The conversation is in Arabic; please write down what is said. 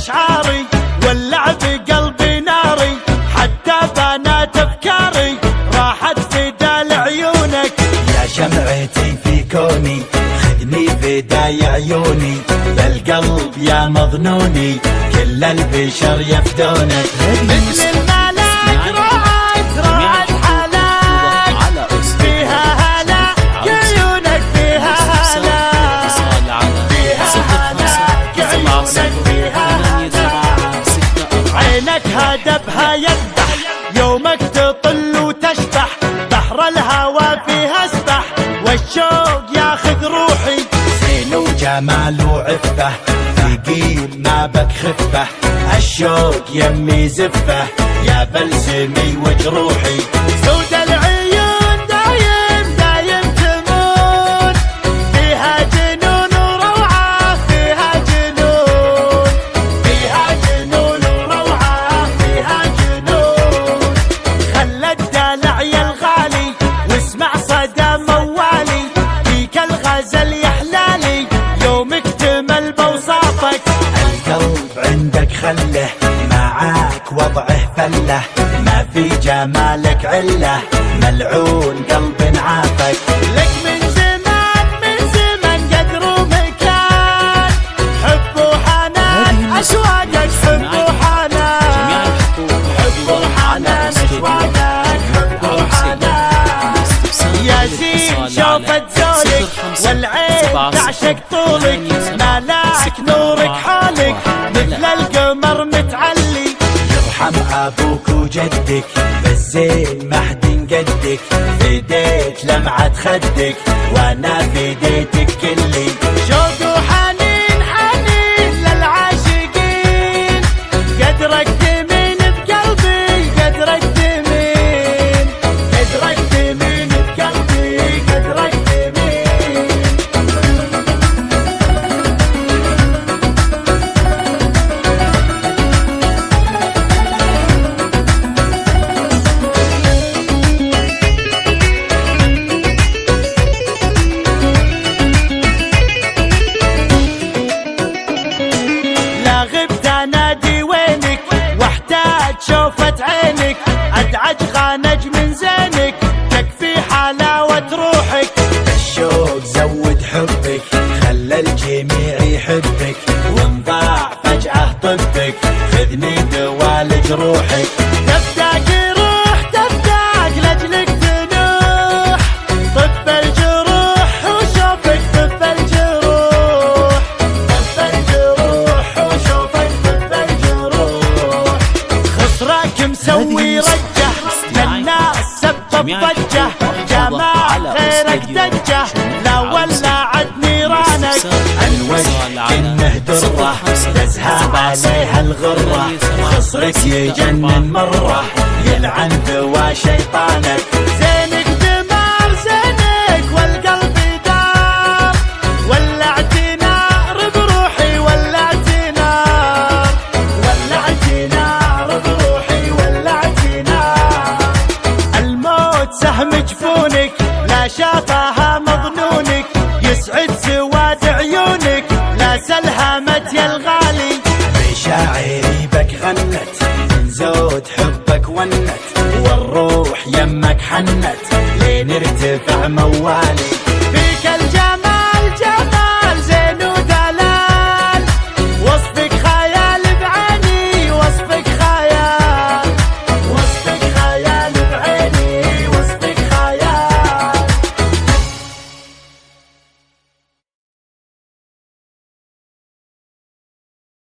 أشعاري واللعب قلبي ناري، حتى بنات أفكاري راحت فدا لعيونك. يا شمعتي في كوني خذني فداي عيوني، بالقلب يا مظنوني كل البشر يفدونك. مثل الملاك راعت حلاك فيها هلا، عيونك فيها هلا، فيها هلا، عيونك فيها هلا. عينك هدبها يذبح يومك تطل وتشبح، بحر الهوى فيها اسبح والشوق ياخذ روحي. زين وجمال وعفه ثقيل ما بك خفه، الشوق يمي زفه يا بلسمي وجروحي. سود العيون دايم تمون، فيها جنون وروعة، فيها جنون، فيها جنون وروعة، فيها جنون. خلى الدلع يا الغالي واسمع صدى موالي، فيك الغزل يحلالي يوم اكتمل بوصافك. القلب عندك خله معاك وضعه فله، ما في جمالك عله ملعون قلب عافك. لك من زمان قدر ومكان، حب وحنان أشواقك، حب وحنان، حب وحنان أشواقك، حب وحنان. يا زين شوفت زولك والعين تعشق طولك، ملاك نورك حولك مثل القمر متعلي. يرحم ابوك وجدك بالزين ما حد قدك، فديت لمعة خدك وانا فديتك كلي. شوق وحنين للعاشقين، قدرك تمين بقلبي، قدرك تمين، قدرك تمين بقلبي، قدرك تمين. لا غبت انادي وينك واحتاج شوفة عينك، ادعج خانج من زينك تكفي حلاوة روحك. الشوق زود حبك خلى الجميع يحبك، وانضاع فجأة طبك خذني دوال جروحك. تفتاق روح تفتاق لاجلك تنوح، طب الجروح وشوفك طب الجروح، طب الجروح وشوفك طب الجروح. خسراك مسوي رجه للناس سبب ضجه، جمال غيرك دجه لا ولعت نيرانك. الوجه كنه دره تزهى عليها الغره، خصرك يجنن مره يلعن ذوى شيطانك. زينك دمار زينك والقلب دار، ولعت نار بروحي، ولعت نار، ولعت نار بروحي، ولعت نار. الموت سهم جفونك لا شافها مظنونك، يسعد سواد عيونك لا سلهمت يا الغالي. مشاعري بك غنت من زود حبك ونت، والروح يمك حنت لين ارتفع موالي. فيك الجمال